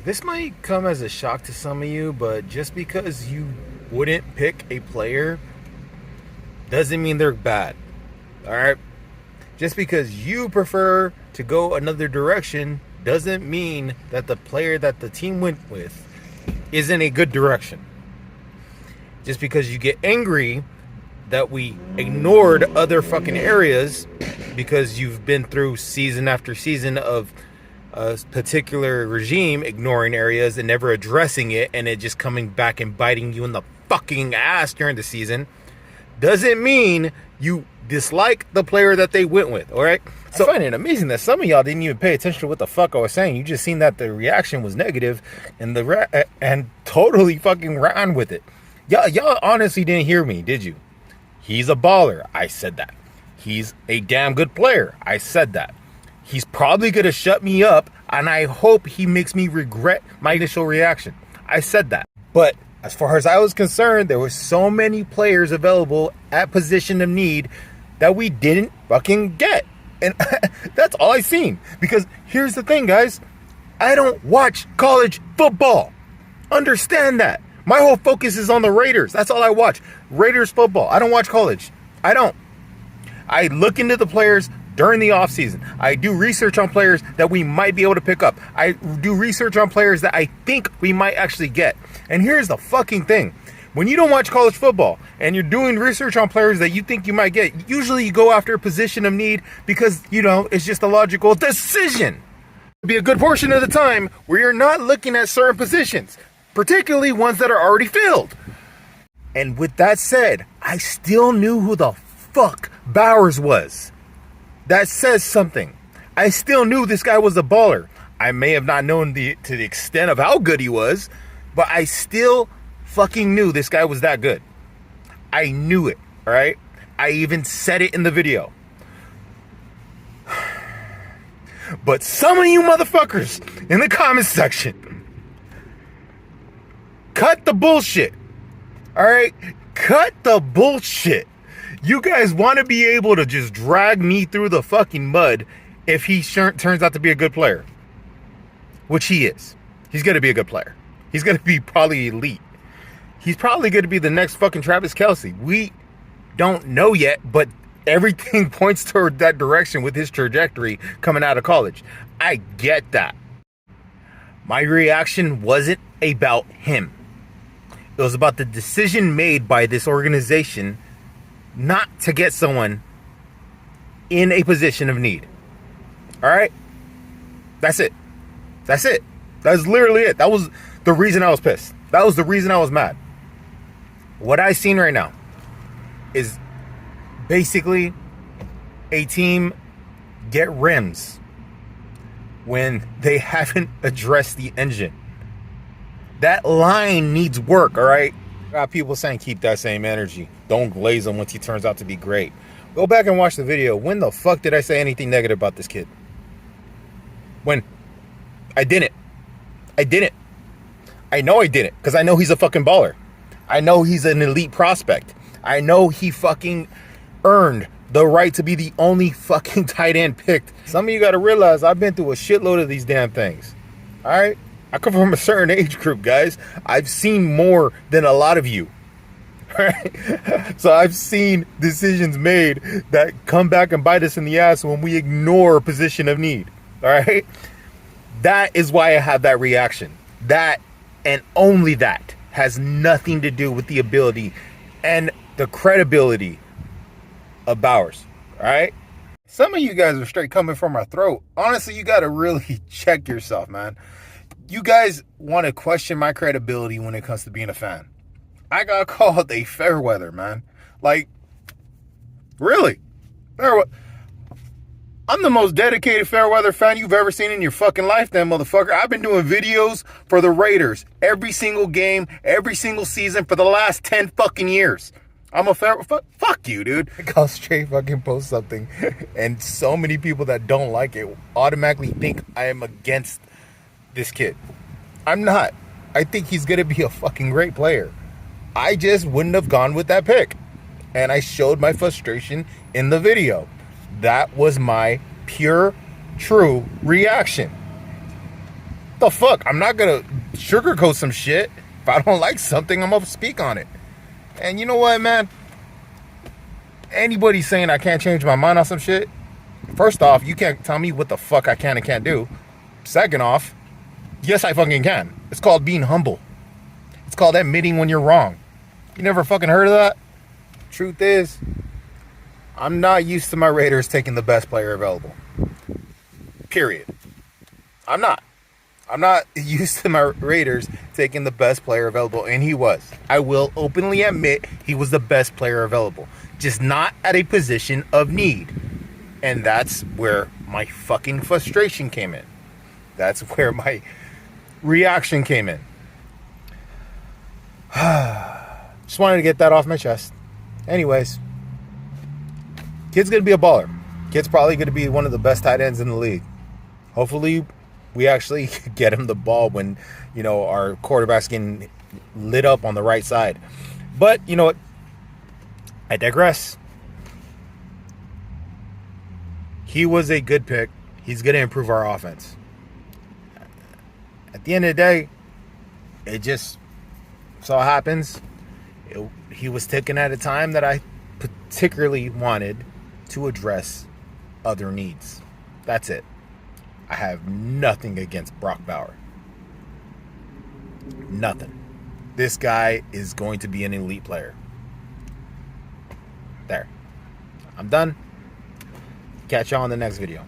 This might come as a shock to some of you, but just because you wouldn't pick a player doesn't mean they're bad. All right? Just because you prefer to go another direction doesn't mean that the player that the team went with isn't a good direction. Just because you get angry that we ignored other fucking areas because you've been through season after season of a particular regime ignoring areas and never addressing it, and it just coming back and biting you in the fucking ass during the season, doesn't mean you dislike the player that they went with. All right, so I find it amazing that some of y'all didn't even pay attention to what the fuck I was saying. You just seen that the reaction was negative and and totally fucking ran with it. Y'all honestly didn't hear me, did you? He's a baller. I said that. He's a damn good player. I said that. He's probably going to shut me up, and I hope he makes me regret my initial reaction. I said that. But as far as I was concerned, there were so many players available at position of need that we didn't fucking get. And that's all I seen. Because here's the thing, guys. I don't watch college football. Understand that. My whole focus is on the Raiders. That's all I watch. Raiders football. I don't watch college. I don't. I look into the players during the offseason. I do research on players that we might be able to pick up. I do research on players that I think we might actually get. And here's the fucking thing. When you don't watch college football and you're doing research on players that you think you might get, usually you go after a position of need because, it's just a logical decision. It'll be a good portion of the time where you're not looking at certain positions, particularly ones that are already filled. And with that said, I still knew who the fuck Bowers was. That says something. I still knew this guy was a baller. I may have not known to the extent of how good he was, but I still fucking knew this guy was that good. I knew it, all right? I even said it in the video. But some of you motherfuckers in the comments section, cut the bullshit, all right? Cut the bullshit. You guys want to be able to just drag me through the fucking mud if he turns out to be a good player. Which he is. He's going to be a good player. He's going to be probably elite. He's probably going to be the next fucking Travis Kelce. We don't know yet, but everything points toward that direction with his trajectory coming out of college. I get that. My reaction wasn't about him. It was about the decision made by this organization not to get someone in a position of need. All right? That's it. That's it. That's literally it. That was the reason I was pissed. That was the reason I was mad. What I seen right now is basically a team get rims when they haven't addressed the engine. That line needs work, all right? Got people saying keep that same energy. Don't glaze him once he turns out to be great. Go back and watch the video. When the fuck did I say anything negative about this kid? When? I didn't. I didn't. I know I didn't, because I know he's a fucking baller. I know he's an elite prospect. I know he fucking earned the right to be the only fucking tight end picked. Some of you got to realize I've been through a shitload of these damn things. All right? I come from a certain age group, guys. I've seen more than a lot of you. Right? So I've seen decisions made that come back and bite us in the ass when we ignore a position of need. All right? That is why I have that reaction. That and only that has nothing to do with the ability and the credibility of Bowers. All right? Some of you guys are straight coming from our throat. Honestly, you got to really check yourself, man. You guys want to question my credibility when it comes to being a fan. I got called a fair weather, man. Like, really? I'm the most dedicated fair weather fan you've ever seen in your fucking life, then, motherfucker. I've been doing videos for the Raiders every single game, every single season for the last 10 fucking years. I'm a fair... Fuck you, dude. I'll straight fucking post something, and so many people that don't like it automatically think I am against this kid. I'm not. I think he's going to be a fucking great player. I just wouldn't have gone with that pick. And I showed my frustration in the video. That was my pure, true reaction. The fuck? I'm not gonna sugarcoat some shit. If I don't like something, I'm gonna speak on it. And you know what, man? Anybody saying I can't change my mind on some shit, first off, you can't tell me what the fuck I can and can't do. Second off, yes, I fucking can. It's called being humble. It's called admitting when you're wrong. You never fucking heard of that? Truth is, I'm not used to my Raiders taking the best player available. Period. I'm not. I'm not used to my Raiders taking the best player available, and he was. I will openly admit he was the best player available, just not at a position of need. And that's where my fucking frustration came in. That's where my reaction came in. Just wanted to get that off my chest. Anyways, kid's gonna be a baller. Kid's probably gonna be one of the best tight ends in the league. Hopefully we actually get him the ball when, you know, our quarterback's getting lit up on the right side. But you know what? I digress. He was a good pick. He's going to improve our offense. At the end of the day, it just so happens he was taken at a time that I particularly wanted to address other needs. That's it. I have nothing against Brock Bowers. Nothing. This guy is going to be an elite player. There. I'm done. Catch y'all in the next video.